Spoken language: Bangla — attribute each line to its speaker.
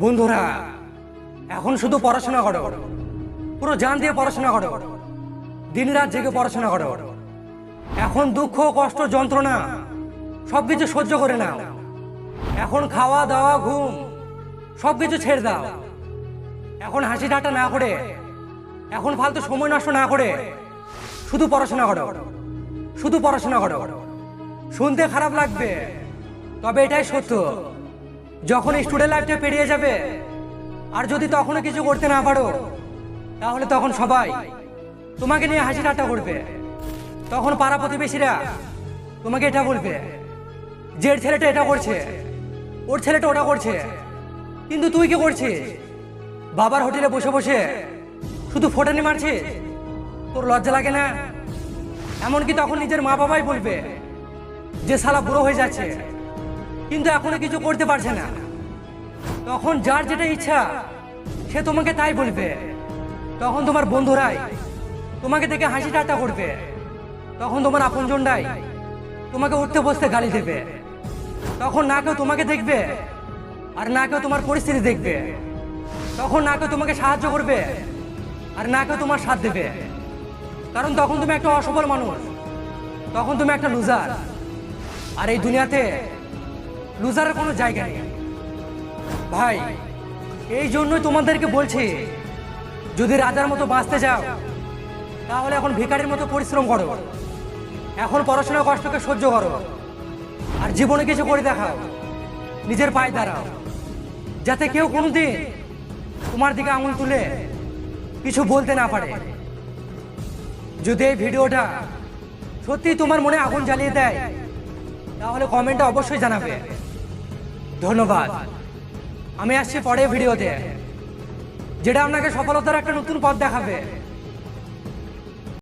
Speaker 1: বন্ধুরা এখন শুধু পড়াশোনা করো, পুরো জান দিয়ে পড়াশোনা করো, দিন রাত জেগে পড়াশোনা করো। এখন দুঃখ কষ্ট যন্ত্রণা সবকিছু সহ্য করে নাও। এখন খাওয়া দাওয়া ঘুম সবকিছু ছেড়ে দাও। এখন হাসি ঠাট্টা না করে, এখন ফালতু সময় নষ্ট না করে শুধু পড়াশোনা করো, শুধু পড়াশোনা করো। শুনতে খারাপ লাগবে, তবে এটাই সত্য। যখন স্টুডেন্ট লাইফটা পেরিয়ে যাবে আর যদি তখনও কিছু করতে না পারো, তাহলে তখন সবাই তোমাকে নিয়ে হাসি ঠাট্টা করবে। তখন পাড়া প্রতিবেশীরা তোমাকে এটা বলবে যে এর ছেলেটা এটা করছে, ওর ছেলেটা ওটা করছে, কিন্তু তুই কি করছিস? বাবার হোটেলে বসে বসে শুধু ফোটানি মারছিস, তোর লজ্জা লাগে না? এমনকি তখন নিজের মা বাবাই বলবে যে শালা বুড়ো হয়ে যাচ্ছে, কিন্তু এখনো কিছু করতে পারছে না। তখন যার যেটা ইচ্ছা সে তোমাকে তাই বলবে। তখন তোমার বন্ধুরাই তোমাকে দেখে হাসি ঠাট্টা করবে। তখন তোমার আপনজনরাই তোমাকে উঠতে বসতে গালি দেবে। তখন না কেউ তোমাকে দেখবে আর না কেউ তোমার পরিস্থিতি দেখবে। তখন না কেউ তোমাকে সাহায্য করবে আর না কেউ তোমার সাথ দেবে। কারণ তখন তুমি একটা অসফল মানুষ, তখন তুমি একটা লুজার। আর এই দুনিয়াতে লুজারের কোনো জায়গা নেই ভাই। এই জন্যই তোমাদেরকে বলছি, যদি রাজার মতো বাঁচতে চাও তাহলে এখন ভিখারির মতো পরিশ্রম করো। এখন পড়াশোনার কষ্টকে সহ্য করো আর জীবনে কিছু করে দেখাও। নিজের পায়ে দাঁড়াও, যাতে কেউ কোনোদিন তোমার দিকে আঙুল তুলে কিছু বলতে না পারে। যদি এই ভিডিওটা সত্যি তোমার মনে আগুন জ্বালিয়ে দেয়, তাহলে কমেন্টে অবশ্যই জানাবে। ধন্যবাদ। আমি আসছি পরের ভিডিওতে, যেটা আপনাকে সফলতার একটা নতুন পথ দেখাবে।